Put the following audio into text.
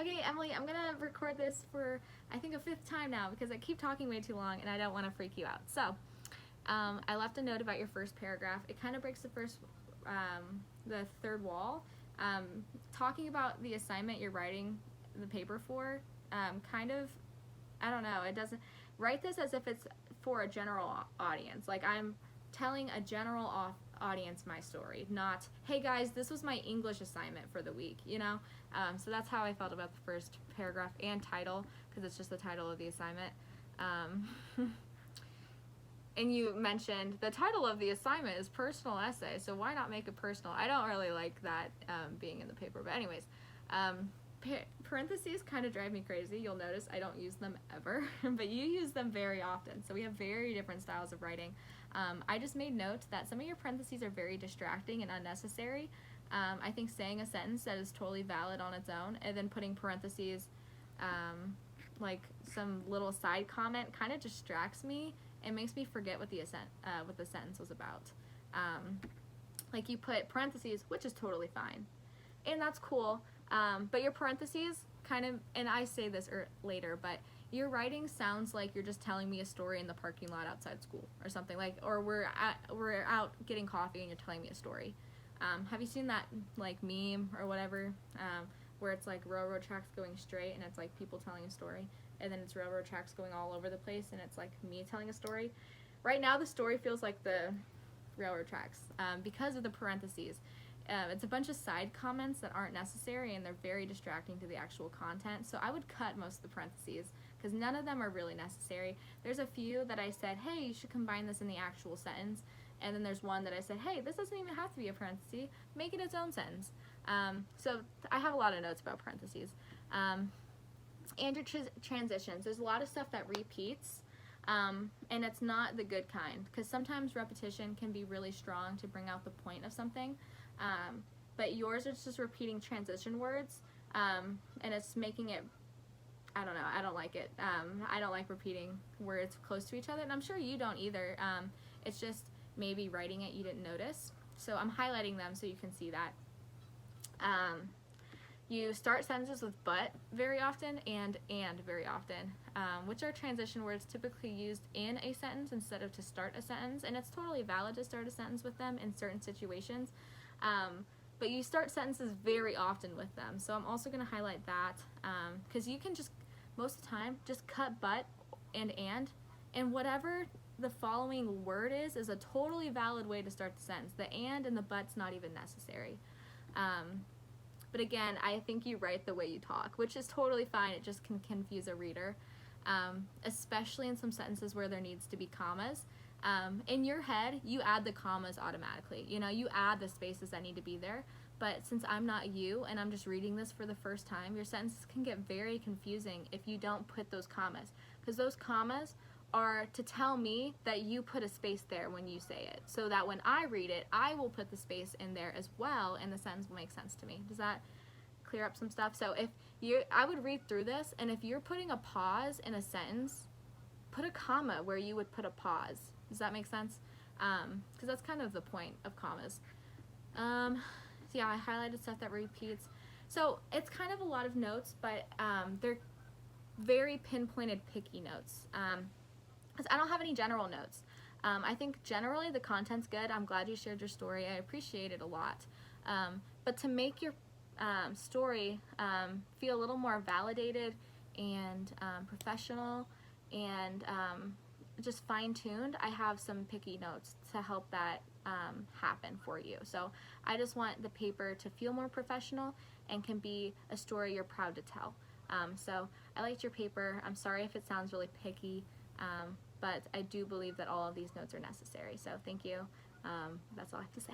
Okay, Emily, I'm gonna record this for I think a fifth time now because I keep talking way too long and I don't want to freak you out. So, I left a note about your first paragraph. It kind of breaks the third wall. Um, Talking about the assignment you're writing the paper for, kind of, I don't know, it doesn't, write this as if it's for a general audience. Like I'm telling a general audience my story, not, hey guys, this was my English assignment for the week, you know? So that's how I felt about the first paragraph and title, because it's just the title of the assignment. And you mentioned the title of the assignment is personal essay, so why not make it personal? I don't really like that being in the paper, but anyways, parentheses kind of drive me crazy. You'll notice I don't use them ever, but you use them very often, so we have very different styles of writing. I just made note that some of your parentheses are very distracting and unnecessary. I think saying a sentence that is totally valid on its own and then putting parentheses, like some little side comment, kind of distracts me. It makes me forget what the sentence was about. Like you put parentheses, which is totally fine, and that's cool. But your parentheses kind of, and I say this later, but your writing sounds like you're just telling me a story in the parking lot outside school or something, like, or we're out getting coffee and you're telling me a story. Have you seen that like meme or whatever, where it's like railroad tracks going straight and it's like people telling a story, and then it's railroad tracks going all over the place and it's like me telling a story? Right now the story feels like the railroad tracks, because of the parentheses. It's a bunch of side comments that aren't necessary and they're very distracting to the actual content, so I would cut most of the parentheses because none of them are really necessary. There's a few that I said, hey, you should combine this in the actual sentence, and then there's one that I said, hey, this doesn't even have to be a parenthesis, make it its own sentence. So I have a lot of notes about parentheses. And your transitions, there's a lot of stuff that repeats, and it's not the good kind, because sometimes repetition can be really strong to bring out the point of something, but yours is just repeating transition words, and it's making it, I don't know, I don't like it. I don't like repeating words close to each other, and I'm sure you don't either. It's just maybe writing it you didn't notice, so I'm highlighting them so you can see that. You start sentences with but very often and very often, which are transition words typically used in a sentence instead of to start a sentence, and it's totally valid to start a sentence with them in certain situations, but you start sentences very often with them, so I'm also going to highlight that, because you can just, most of the time, just cut but and whatever the following word is a totally valid way to start the sentence. The and the but's not even necessary. But again, I think you write the way you talk, which is totally fine. It just can confuse a reader, especially in some sentences where there needs to be commas. In your head, you add the commas automatically. You know, you add the spaces that need to be there. But since I'm not you and I'm just reading this for the first time, your sentences can get very confusing if you don't put those commas, because those commas are to tell me that you put a space there when you say it, so that when I read it, I will put the space in there as well, and the sentence will make sense to me. Does that clear up some stuff? So if I would read through this, and if you're putting a pause in a sentence, put a comma where you would put a pause. Does that make sense? Because that's kind of the point of commas. So yeah, I highlighted stuff that repeats. So it's kind of a lot of notes, but they're very pinpointed, picky notes. Because I don't have any general notes. I think generally the content's good. I'm glad you shared your story. I appreciate it a lot. But to make your story feel a little more validated and professional and just fine-tuned, I have some picky notes to help that happen for you. So I just want the paper to feel more professional and can be a story you're proud to tell. So I liked your paper. I'm sorry if it sounds really picky, but I do believe that all of these notes are necessary. So thank you. That's all I have to say.